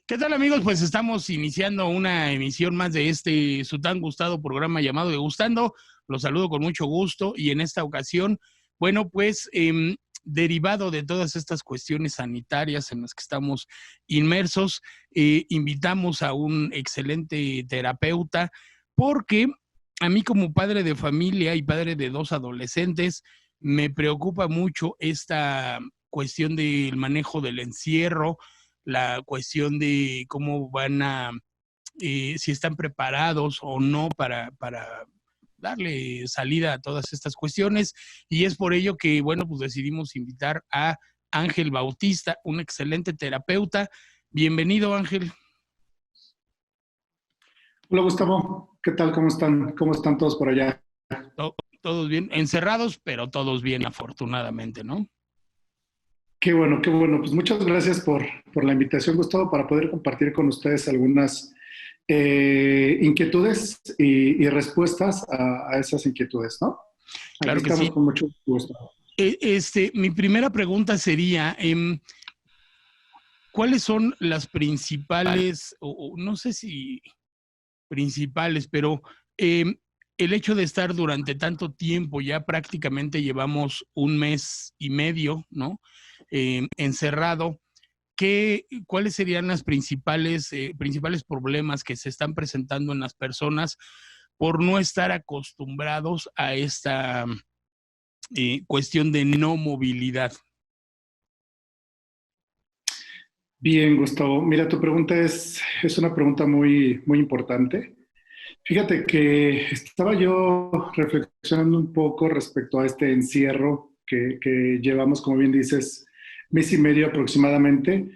¿Qué tal, amigos? Pues estamos iniciando una emisión más de este su tan gustado programa llamado Degustando. Los saludo con mucho gusto y en esta ocasión, bueno, pues derivado de todas estas cuestiones sanitarias en las que estamos inmersos, invitamos a un excelente terapeuta porque a mí como padre de familia y padre de dos adolescentes, me preocupa mucho esta cuestión del manejo del encierro, la cuestión de cómo van a, si están preparados o no para darle salida a todas estas cuestiones. Y es por ello que, bueno, pues decidimos invitar a Ángel Bautista, un excelente terapeuta. Bienvenido, Ángel. Hola Gustavo, ¿qué tal? ¿Cómo están? ¿Cómo están todos por allá? Todos bien, encerrados, pero todos bien, afortunadamente, ¿no? Qué bueno, qué bueno. Pues muchas gracias por la invitación, Gustavo, para poder compartir con ustedes algunas inquietudes y respuestas a esas inquietudes, ¿no? Aquí Claro que estamos sí. con mucho gusto. Mi primera pregunta sería, ¿cuáles son las principales, o no sé si principales, pero el hecho de estar durante tanto tiempo, ya prácticamente llevamos un mes y medio, ¿no? Encerrado, ¿cuáles serían las principales problemas que se están presentando en las personas por no estar acostumbrados a esta cuestión de no movilidad? Bien, Gustavo. Mira, tu pregunta es una pregunta muy, muy importante. Fíjate que estaba yo reflexionando un poco respecto a este encierro que llevamos, como bien dices, mes y medio aproximadamente.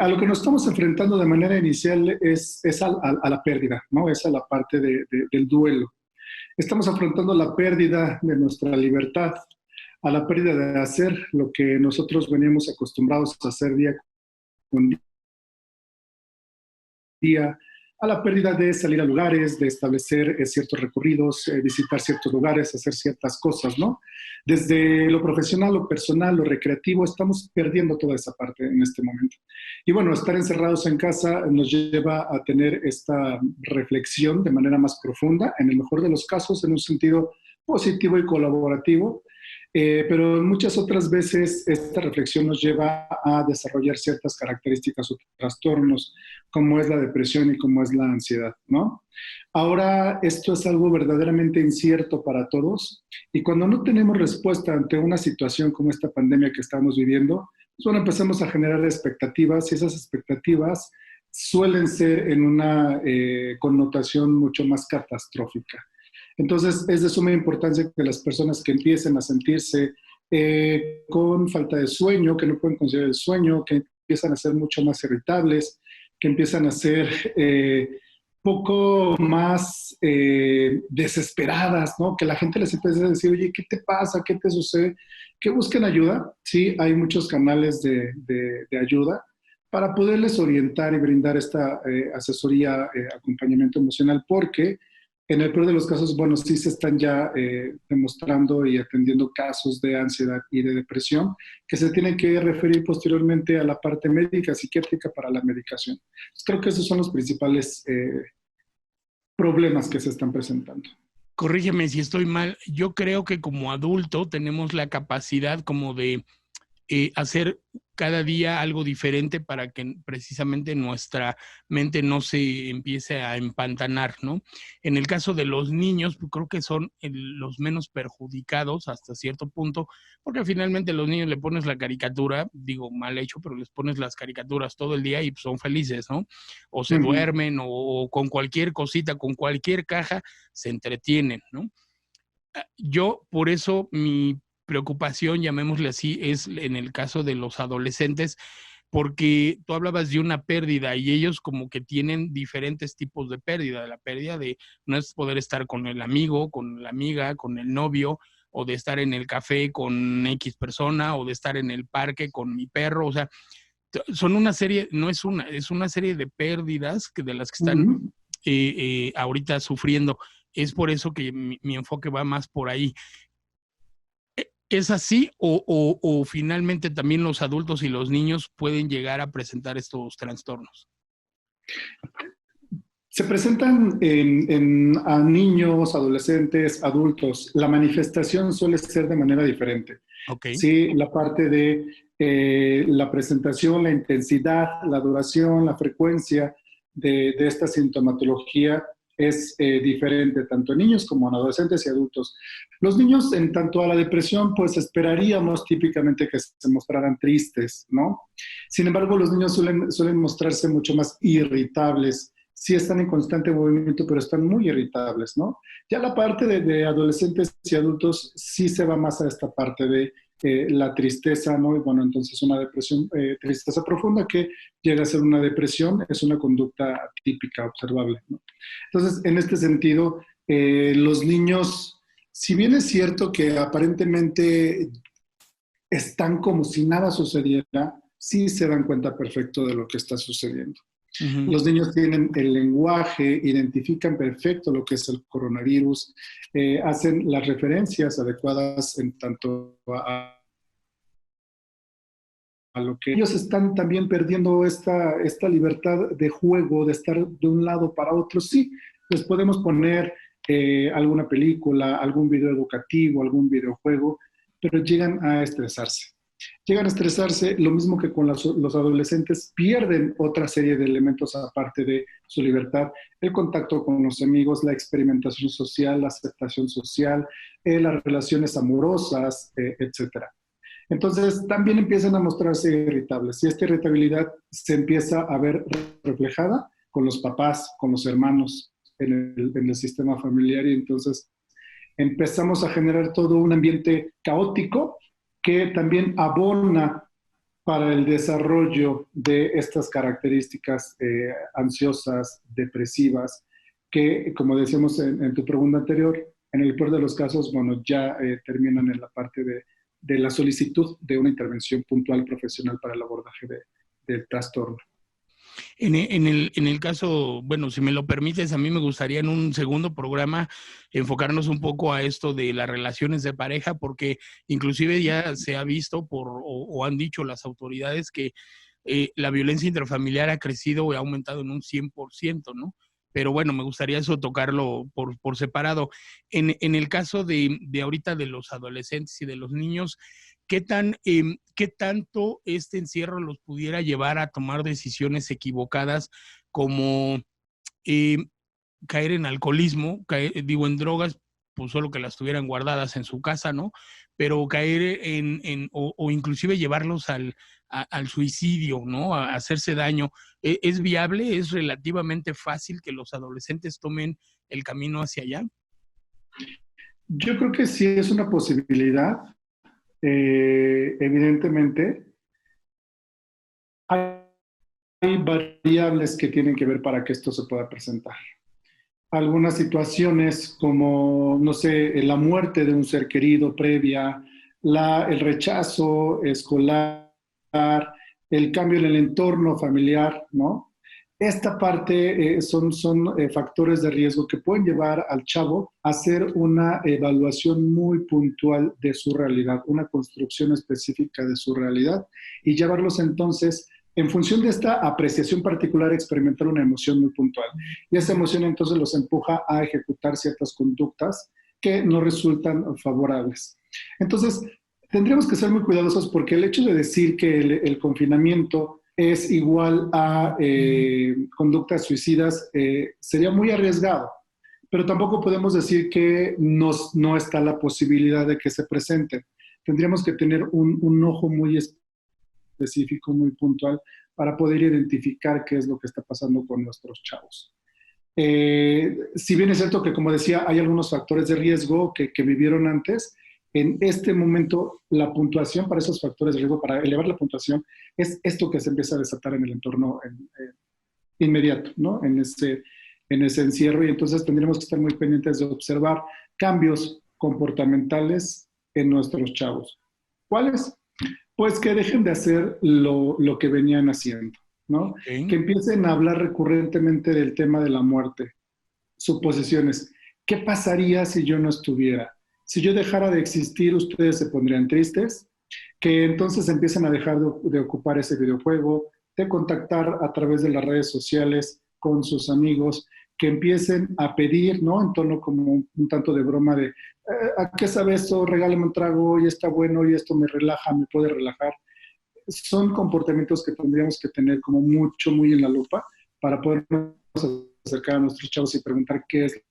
A lo que nos estamos enfrentando de manera inicial es a la pérdida, ¿no? Es a la parte del duelo. Estamos afrontando la pérdida de nuestra libertad, a la pérdida de hacer lo que nosotros veníamos acostumbrados a hacer día con día, a la pérdida de salir a lugares, de establecer ciertos recorridos, visitar ciertos lugares, hacer ciertas cosas, ¿no? Desde lo profesional, lo personal, lo recreativo, estamos perdiendo toda esa parte en este momento. Y bueno, estar encerrados en casa nos lleva a tener esta reflexión de manera más profunda, en el mejor de los casos, en un sentido positivo y colaborativo, pero muchas otras veces esta reflexión nos lleva a desarrollar ciertas características o trastornos, como es la depresión y como es la ansiedad, ¿no? Ahora, esto es algo verdaderamente incierto para todos y cuando no tenemos respuesta ante una situación como esta pandemia que estamos viviendo, pues bueno, empezamos a generar expectativas y esas expectativas suelen ser en una connotación mucho más catastrófica. Entonces, es de suma importancia que las personas que empiecen a sentirse con falta de sueño, que no pueden conciliar el sueño, que empiezan a ser mucho más irritables, que empiezan a ser poco más desesperadas, ¿no? Que la gente les empiece a decir, oye, ¿qué te pasa? ¿Qué te sucede? Que busquen ayuda. Sí, hay muchos canales de ayuda para poderles orientar y brindar esta asesoría, acompañamiento emocional, porque en el peor de los casos, bueno, sí se están ya demostrando y atendiendo casos de ansiedad y de depresión que se tienen que referir posteriormente a la parte médica, psiquiátrica para la medicación. Creo que esos son los principales problemas que se están presentando. Corrígeme si estoy mal. Yo creo que como adulto tenemos la capacidad como de hacer cada día algo diferente para que precisamente nuestra mente no se empiece a empantanar, ¿no? En el caso de los niños, pues creo que son los menos perjudicados hasta cierto punto, porque finalmente a los niños le pones la caricatura, digo mal hecho, pero les pones las caricaturas todo el día y pues, son felices, ¿no? O se duermen o con cualquier cosita, con cualquier caja, se entretienen, ¿no? Yo, por eso, mi preocupación, llamémosle así, es en el caso de los adolescentes, porque tú hablabas de una pérdida y ellos como que tienen diferentes tipos de pérdida. La pérdida de no es poder estar con el amigo, con la amiga, con el novio, o de estar en el café con X persona, o de estar en el parque con mi perro. O sea, son una serie, no es una, es una serie de pérdidas de las que están ahorita sufriendo. Es por eso que mi enfoque va más por ahí. ¿Es así o finalmente también los adultos y los niños pueden llegar a presentar estos trastornos? Se presentan a niños, adolescentes, adultos. La manifestación suele ser de manera diferente. Ok. Sí, la parte de la presentación, la intensidad, la duración, la frecuencia de esta sintomatología es diferente tanto en niños como en adolescentes y adultos. Los niños, en tanto a la depresión, pues esperaríamos típicamente que se mostraran tristes, ¿no? Sin embargo, los niños suelen mostrarse mucho más irritables. Sí están en constante movimiento, pero están muy irritables, ¿no? Ya la parte de adolescentes y adultos sí se va más a esta parte de la tristeza, ¿no? Y bueno, entonces una depresión, tristeza profunda que llega a ser una depresión, es una conducta típica, observable, ¿no? Entonces, en este sentido, los niños, si bien es cierto que aparentemente están como si nada sucediera, sí se dan cuenta perfecto de lo que está sucediendo. Ujú. Los niños tienen el lenguaje, identifican perfecto lo que es el coronavirus, hacen las referencias adecuadas en tanto a lo que ellos están también perdiendo esta libertad de juego, de estar de un lado para otro. Sí, les podemos poner alguna película, algún video educativo, algún videojuego, pero llegan a estresarse. Llegan a estresarse, lo mismo que con los adolescentes, pierden otra serie de elementos aparte de su libertad, el contacto con los amigos, la experimentación social, la aceptación social, las relaciones amorosas, etcétera. Entonces, también empiezan a mostrarse irritables y esta irritabilidad se empieza a ver reflejada con los papás, con los hermanos en el sistema familiar y entonces empezamos a generar todo un ambiente caótico que también abona para el desarrollo de estas características ansiosas, depresivas, que, como decíamos en tu pregunta anterior, en el peor de los casos, bueno, ya terminan en la parte de la solicitud de una intervención puntual profesional para el abordaje del trastorno. En el caso, bueno, si me lo permites, a mí me gustaría en un segundo programa enfocarnos un poco a esto de las relaciones de pareja, porque inclusive ya se ha visto o han dicho las autoridades que la violencia intrafamiliar ha crecido o ha aumentado en un 100%, ¿no? Pero bueno, me gustaría eso tocarlo por separado. En el caso de ahorita de los adolescentes y de los niños, ¿qué tanto este encierro los pudiera llevar a tomar decisiones equivocadas como eh, caer en alcoholismo, digo, en drogas, pues solo que las tuvieran guardadas en su casa, ¿no? Pero caer o inclusive llevarlos al suicidio, ¿no? A hacerse daño. ¿Es viable? ¿Es relativamente fácil que los adolescentes tomen el camino hacia allá? Yo creo que sí es una posibilidad, evidentemente. Hay variables que tienen que ver para que esto se pueda presentar. Algunas situaciones como, no sé, la muerte de un ser querido previa, el rechazo escolar, el cambio en el entorno familiar, ¿no? Esta parte son factores de riesgo que pueden llevar al chavo a hacer una evaluación muy puntual de su realidad, una construcción específica de su realidad y llevarlos entonces en función de esta apreciación particular, experimentar una emoción muy puntual. Y esa emoción entonces los empuja a ejecutar ciertas conductas que no resultan favorables. Entonces, tendríamos que ser muy cuidadosos porque el hecho de decir que el confinamiento es igual a conductas suicidas sería muy arriesgado. Pero tampoco podemos decir que no está la posibilidad de que se presenten. Tendríamos que tener un ojo muy específico, muy puntual, para poder identificar qué es lo que está pasando con nuestros chavos. Si bien es cierto que, como decía, hay algunos factores de riesgo que vivieron antes, en este momento la puntuación para esos factores de riesgo, para elevar la puntuación, es esto que se empieza a desatar en el entorno inmediato, ¿no? En ese encierro, y entonces tendremos que estar muy pendientes de observar cambios comportamentales en nuestros chavos. ¿Cuáles? Pues que dejen de hacer lo que venían haciendo, ¿no? Okay. Que empiecen a hablar recurrentemente del tema de la muerte, suposiciones. ¿Qué pasaría si yo no estuviera? si yo dejara de existir, ustedes se pondrían tristes, que entonces empiecen a dejar de ocupar ese videojuego, de contactar a través de las redes sociales con sus amigos, que empiecen a pedir, ¿no? En tono como un tanto de broma de, ¿a qué sabe esto? Regálame un trago, y está bueno, y esto me relaja, me puede relajar. Son comportamientos que tendríamos que tener como mucho, muy en la lupa para podernos acercar a nuestros chavos y preguntar qué es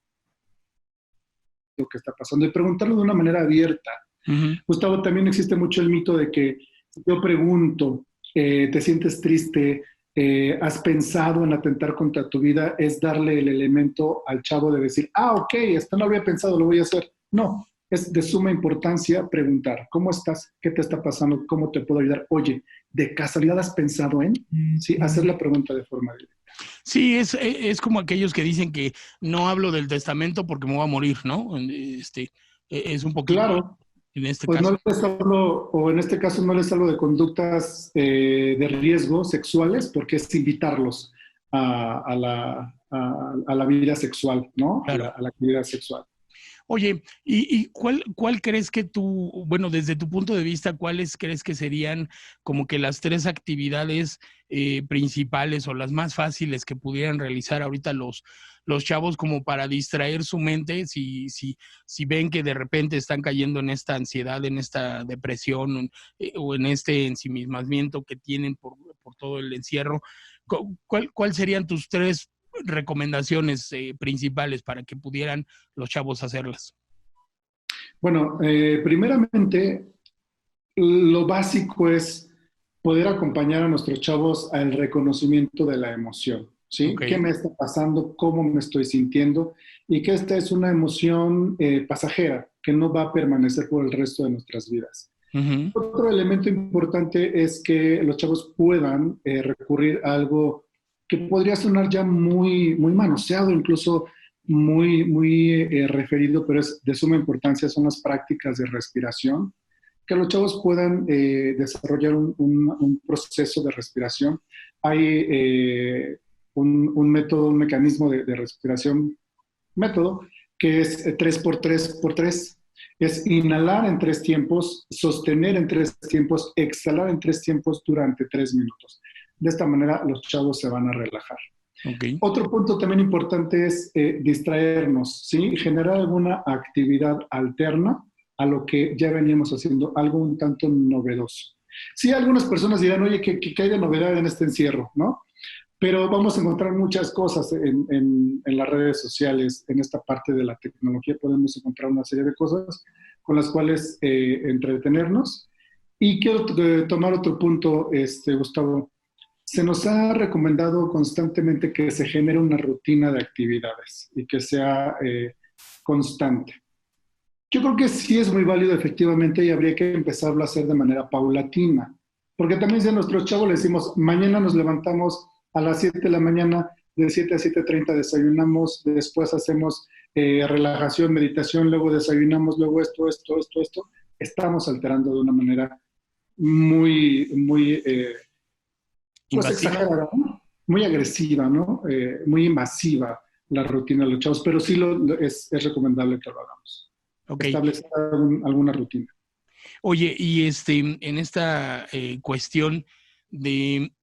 lo que está pasando y preguntarlo de una manera abierta. Gustavo, también existe mucho el mito de que si yo pregunto, ¿te sientes triste? ¿Has pensado en atentar contra tu vida? Es darle el elemento al chavo de decir, ok, esto no lo había pensado, lo voy a hacer. No, es de suma importancia preguntar, ¿cómo estás? ¿Qué te está pasando? ¿Cómo te puedo ayudar? Oye, ¿de casualidad has pensado en? Sí, hacer la pregunta de forma directa. Sí, es como aquellos que dicen que no hablo del testamento porque me voy a morir, ¿no? Es un poquito Claro, en este pues caso. no les hablo, o en este caso no les hablo de conductas de riesgo sexuales, porque es invitarlos a la vida sexual, ¿no? Claro. A la actividad sexual. Oye, ¿y cuál crees que tú, bueno, desde tu punto de vista, cuáles crees que serían como que las tres actividades principales o las más fáciles que pudieran realizar ahorita los chavos como para distraer su mente si ven que de repente están cayendo en esta ansiedad, en esta depresión o en este ensimismamiento que tienen por todo el encierro? ¿Cuál serían tus tres recomendaciones principales para que pudieran los chavos hacerlas? Bueno, primeramente, lo básico es poder acompañar a nuestros chavos al reconocimiento de la emoción, ¿sí? ¿Qué Ok. me está pasando? ¿Cómo me estoy sintiendo? Y que esta es una emoción pasajera, que no va a permanecer por el resto de nuestras vidas. Uh-huh. Otro elemento importante es que los chavos puedan recurrir a algo que podría sonar ya muy, muy manoseado, incluso muy referido, pero es de suma importancia, son las prácticas de respiración, que los chavos puedan desarrollar un proceso de respiración. Hay un método, un mecanismo de respiración, método, que es 3x3x3. Es inhalar en 3 tiempos, sostener en 3 tiempos, exhalar en 3 tiempos durante 3 minutos. De esta manera los chavos se van a relajar. Ok. Otro punto también importante es distraernos, ¿sí? Generar alguna actividad alterna a lo que ya veníamos haciendo, algo un tanto novedoso. Sí, algunas personas dirán, oye, ¿qué hay de novedad en este encierro, no? Pero vamos a encontrar muchas cosas en las redes sociales, en esta parte de la tecnología podemos encontrar una serie de cosas con las cuales entretenernos. Y quiero tomar otro punto, Gustavo. Se nos ha recomendado constantemente que se genere una rutina de actividades y que sea constante. Yo creo que sí es muy válido efectivamente y habría que empezarlo a hacer de manera paulatina. Porque también si a nuestros chavos les decimos, mañana nos levantamos a las 7 de la mañana, de 7 a 7:30 desayunamos, después hacemos relajación, meditación, luego desayunamos, luego esto, estamos alterando de una manera muy pues ¿Invasiva? exagerada, ¿no? Muy agresiva, ¿no? Muy invasiva la rutina de los chavos, pero sí es recomendable que lo hagamos. Ok. Establecer alguna rutina. Oye, y en esta cuestión de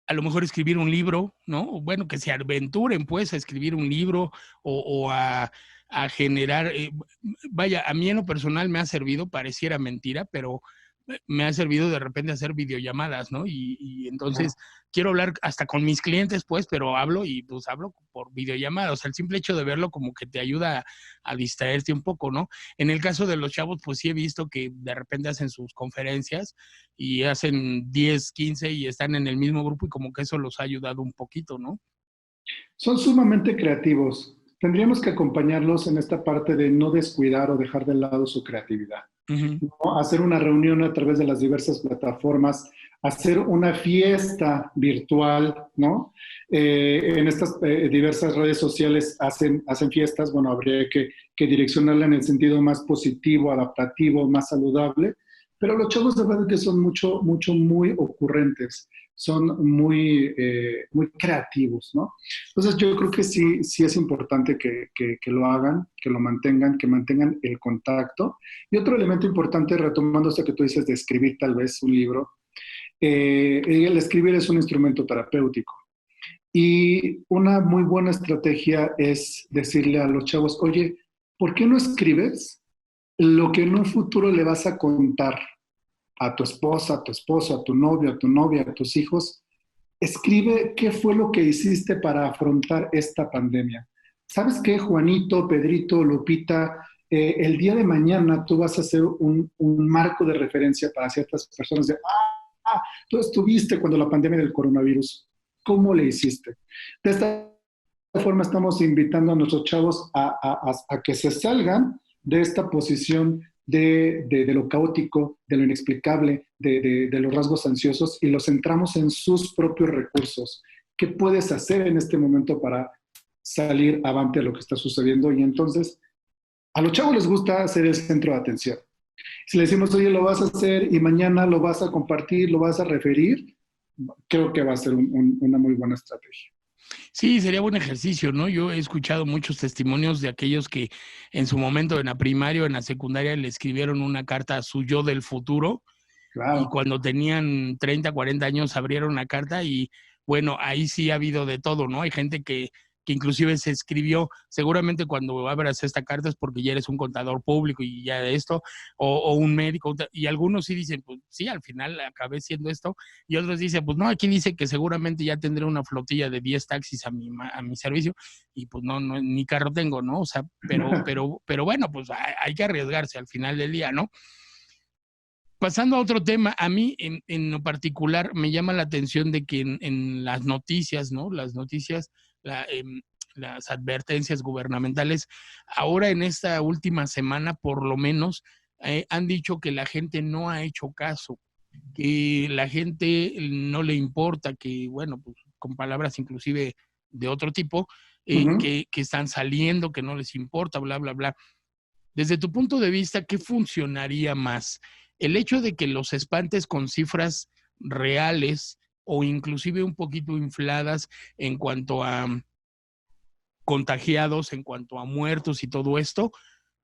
a lo mejor escribir un libro, ¿no? O bueno, que se aventuren pues a escribir un libro o a generar, vaya, a mí en lo personal me ha servido, pareciera mentira, pero me ha servido de repente hacer videollamadas, ¿no? Y entonces quiero hablar hasta con mis clientes, pues, pero hablo y pues hablo por videollamada. O sea, el simple hecho de verlo como que te ayuda a distraerte un poco, ¿no? En el caso de los chavos, pues sí he visto que de repente hacen sus conferencias y hacen 10, 15 y están en el mismo grupo y como que eso los ha ayudado un poquito, ¿no? Son sumamente creativos. Tendríamos que acompañarlos en esta parte de no descuidar o dejar de lado su creatividad. Uh-huh. ¿No? Hacer una reunión a través de las diversas plataformas, hacer una fiesta virtual, ¿no? En estas diversas redes sociales hacen fiestas, bueno, habría que direccionarla en el sentido más positivo, adaptativo, más saludable, pero los chavos de verdad que son muy ocurrentes. son muy creativos, ¿no? Entonces yo creo que sí es importante que lo hagan, que mantengan el contacto. Y otro elemento importante, retomando esto que tú dices de escribir tal vez un libro, el escribir es un instrumento terapéutico. Y una muy buena estrategia es decirle a los chavos, oye, ¿por qué no escribes lo que en un futuro le vas a contar a tu esposa, a tu esposo, a tu novio, a tu novia, a tus hijos? Escribe qué fue lo que hiciste para afrontar esta pandemia. ¿Sabes qué, Juanito, Pedrito, Lupita? El día de mañana tú vas a hacer un marco de referencia para ciertas personas de, tú estuviste cuando la pandemia del coronavirus. ¿Cómo le hiciste? De esta forma estamos invitando a nuestros chavos a que se salgan de esta posición de lo caótico, de lo inexplicable, de los rasgos ansiosos y los centramos en sus propios recursos. ¿Qué puedes hacer en este momento para salir avante de lo que está sucediendo? Y entonces, a los chavos les gusta ser el centro de atención. Si le decimos, oye, lo vas a hacer y mañana lo vas a compartir, lo vas a referir, creo que va a ser una muy buena estrategia. Sí, sería buen ejercicio, ¿no? Yo he escuchado muchos testimonios de aquellos que en su momento en la primaria o en la secundaria le escribieron una carta a su yo del futuro. Claro. Y cuando tenían 30, 40 años abrieron la carta y bueno, ahí sí ha habido de todo, ¿no? Hay gente que inclusive se escribió, seguramente cuando abras esta carta es porque ya eres un contador público y ya de esto, o un médico, y algunos sí dicen, pues sí, al final acabé siendo esto, y otros dicen, pues no, aquí dice que seguramente ya tendré una flotilla de 10 taxis a mi servicio, y pues no, ni carro tengo, ¿no? O sea, pero bueno, pues hay que arriesgarse al final del día, ¿no? Pasando a otro tema, a mí en lo particular me llama la atención de que en las noticias, ¿no? Las noticias, las advertencias gubernamentales, ahora en esta última semana por lo menos, han dicho que la gente no ha hecho caso, que la gente no le importa, que bueno, pues con palabras inclusive de otro tipo, que están saliendo, que no les importa, bla, bla, bla. Desde tu punto de vista, ¿qué funcionaría más? El hecho de que los espantes con cifras reales o inclusive un poquito infladas en cuanto a contagiados, en cuanto a muertos y todo esto,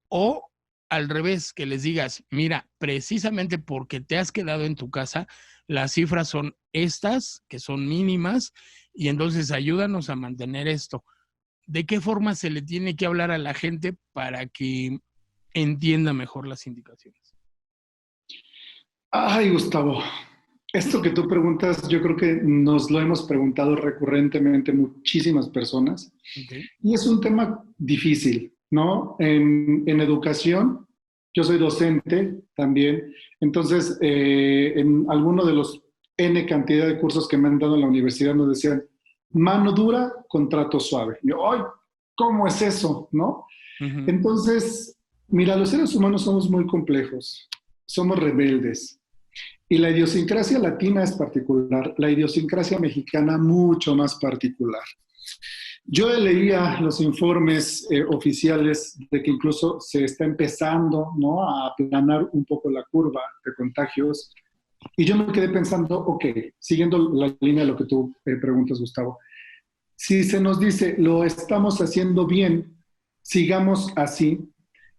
o al revés, que les digas, mira, precisamente porque te has quedado en tu casa, las cifras son estas, que son mínimas, y entonces ayúdanos a mantener esto. ¿De qué forma se le tiene que hablar a la gente para que entienda mejor las indicaciones? Ay, Gustavo, esto que tú preguntas, yo creo que nos lo hemos preguntado recurrentemente muchísimas personas. Okay. Y es un tema difícil, ¿no? En educación, yo soy docente también, entonces en alguno de los N cantidad de cursos que me han dado en la universidad nos decían, mano dura, contrato suave. Y yo, ¡ay! ¿Cómo es eso? ¿No? Uh-huh. Entonces, mira, los seres humanos somos muy complejos, somos rebeldes. Y la idiosincrasia latina es particular, la idiosincrasia mexicana mucho más particular. Yo leía los informes oficiales de que incluso se está empezando, ¿no?, a aplanar un poco la curva de contagios. Y yo me quedé pensando, ok, siguiendo la línea de lo que tú preguntas, Gustavo, si se nos dice, lo estamos haciendo bien, sigamos así,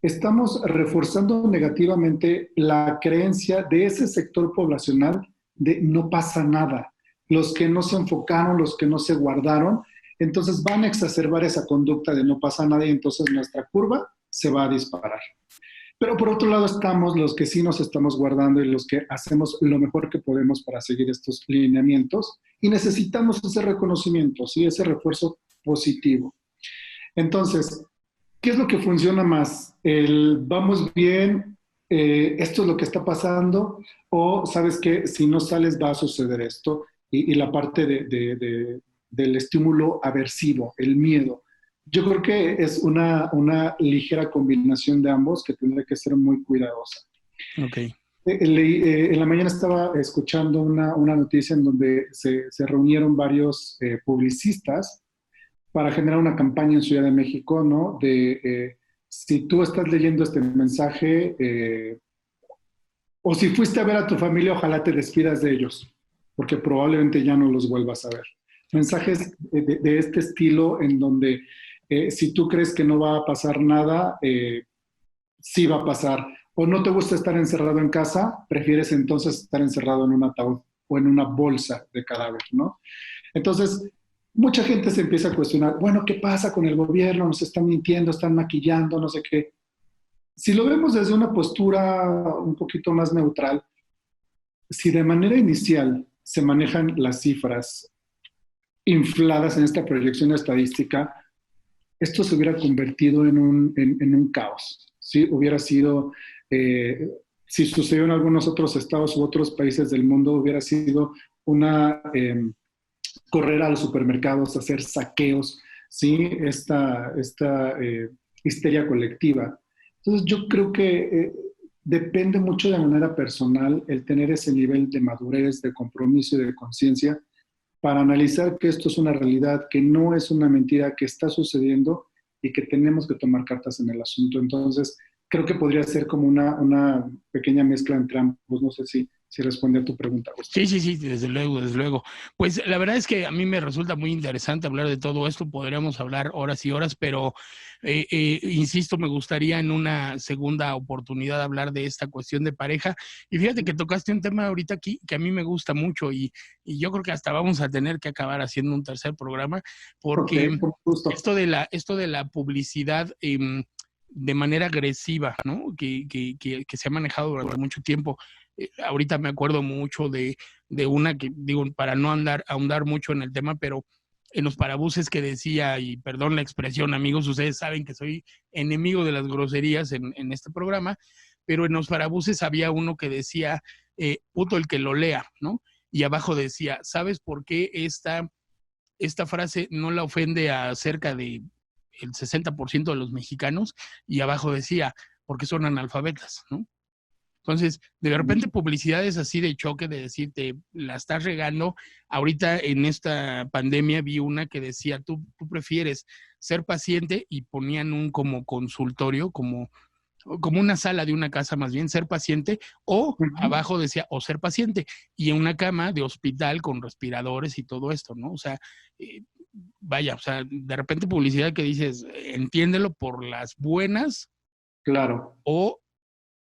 estamos reforzando negativamente la creencia de ese sector poblacional de no pasa nada. Los que no se enfocaron, los que no se guardaron, entonces van a exacerbar esa conducta de no pasa nada y entonces nuestra curva se va a disparar. Pero por otro lado estamos los que sí nos estamos guardando y los que hacemos lo mejor que podemos para seguir estos lineamientos y necesitamos ese reconocimiento, ¿sí?, ese refuerzo positivo. Entonces, ¿qué es lo que funciona más? ¿El vamos bien, esto es lo que está pasando? ¿O sabes que si no sales va a suceder esto? Y la parte del estímulo aversivo, el miedo. Yo creo que es una ligera combinación de ambos que tendrá que ser muy cuidadosa. Okay. En la mañana estaba escuchando una noticia en donde se reunieron varios publicistas para generar una campaña en Ciudad de México, ¿no? De si tú estás leyendo este mensaje o si fuiste a ver a tu familia, ojalá te despidas de ellos, porque probablemente ya no los vuelvas a ver. Mensajes de este estilo en donde si tú crees que no va a pasar nada, sí va a pasar. O no te gusta estar encerrado en casa, prefieres entonces estar encerrado en un ataúd o en una bolsa de cadáver, ¿no? Entonces, mucha gente se empieza a cuestionar, bueno, ¿qué pasa con el gobierno? Nos están mintiendo, están maquillando, no sé qué. Si lo vemos desde una postura un poquito más neutral, si de manera inicial se manejan las cifras infladas en esta proyección estadística, esto se hubiera convertido en un caos. ¿Sí? Hubiera sido, si sucedió en algunos otros estados u otros países del mundo, hubiera sido una correr a los supermercados, hacer saqueos, ¿sí? Esta histeria colectiva. Entonces yo creo que depende mucho de manera personal el tener ese nivel de madurez, de compromiso y de conciencia para analizar que esto es una realidad, que no es una mentira, que está sucediendo y que tenemos que tomar cartas en el asunto. Entonces, creo que podría ser como una pequeña mezcla entre ambos. No sé si responde a tu pregunta, Gustavo. Sí, desde luego, desde luego. Pues la verdad es que a mí me resulta muy interesante hablar de todo esto. Podríamos hablar horas y horas, pero insisto, me gustaría en una segunda oportunidad hablar de esta cuestión de pareja. Y fíjate que tocaste un tema ahorita aquí que a mí me gusta mucho y yo creo que hasta vamos a tener que acabar haciendo un tercer programa porque Okay, justo. esto de la publicidad de manera agresiva, ¿no? Que se ha manejado durante mucho tiempo. Ahorita me acuerdo mucho de una que, digo, para no ahondar mucho en el tema, pero en los parabuses que decía, y perdón la expresión, amigos, ustedes saben que soy enemigo de las groserías en este programa, pero en los parabuses había uno que decía, puto el que lo lea, ¿no? Y abajo decía, ¿sabes por qué esta frase no la ofende a cerca de el 60% de los mexicanos? Y abajo decía, porque son analfabetas, ¿no? Entonces, de repente publicidades así de choque, de decirte, la estás regando. Ahorita en esta pandemia vi una que decía, tú prefieres ser paciente, y ponían un como consultorio, como una sala de una casa más bien, ser paciente, o abajo decía, o ser paciente, y en una cama de hospital con respiradores y todo esto, ¿no? O sea, vaya, o sea, de repente publicidad que dices, entiéndelo por las buenas, Claro. o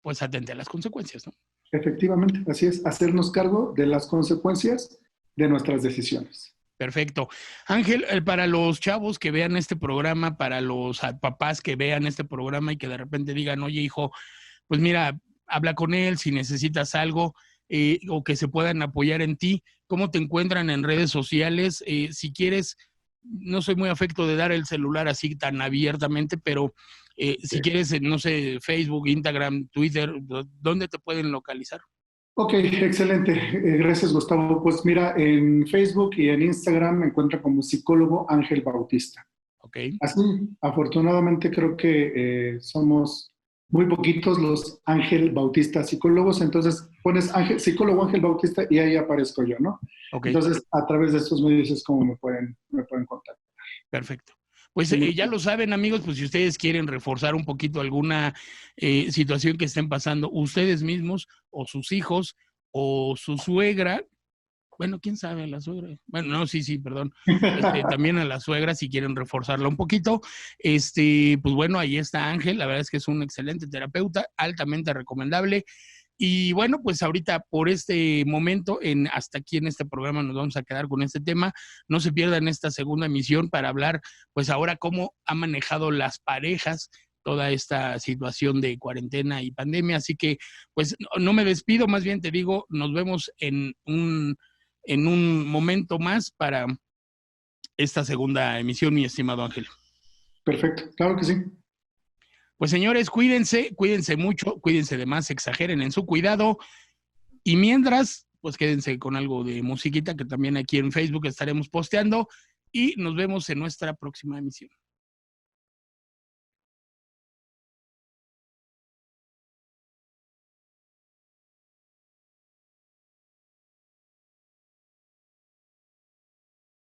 pues atente a las consecuencias, ¿no? Efectivamente, así es, hacernos cargo de las consecuencias de nuestras decisiones. Perfecto. Ángel, para los chavos que vean este programa, para los papás que vean este programa y que de repente digan, oye, hijo, pues mira, habla con él si necesitas algo, o que se puedan apoyar en ti. ¿Cómo te encuentran en redes sociales? Si quieres, no soy muy afecto de dar el celular así tan abiertamente, pero si quieres, no sé, Facebook, Instagram, Twitter, ¿dónde te pueden localizar? Ok, excelente. Gracias, Gustavo. Pues mira, en Facebook y en Instagram me encuentro como psicólogo Ángel Bautista. Ok. Así, afortunadamente creo que somos muy poquitos los Ángel Bautista psicólogos, entonces pones Ángel, psicólogo Ángel Bautista y ahí aparezco yo, ¿no? Ok. Entonces, a través de estos medios es como me pueden contactar. Perfecto. Pues ya lo saben, amigos, pues si ustedes quieren reforzar un poquito alguna situación que estén pasando ustedes mismos o sus hijos o su suegra, bueno, quién sabe, la suegra. Bueno, no, sí, perdón. También a la suegra, si quieren reforzarla un poquito. Pues bueno, ahí está Ángel. La verdad es que es un excelente terapeuta, altamente recomendable. Y bueno, pues ahorita por este momento, hasta aquí en este programa nos vamos a quedar con este tema. No se pierdan esta segunda emisión para hablar, pues ahora cómo ha manejado las parejas toda esta situación de cuarentena y pandemia. Así que, pues no me despido, más bien te digo, nos vemos en un momento más para esta segunda emisión, mi estimado Ángel. Perfecto, claro que sí. Pues señores, cuídense mucho, cuídense de más, exageren en su cuidado, y mientras, pues quédense con algo de musiquita que también aquí en Facebook estaremos posteando, y nos vemos en nuestra próxima emisión.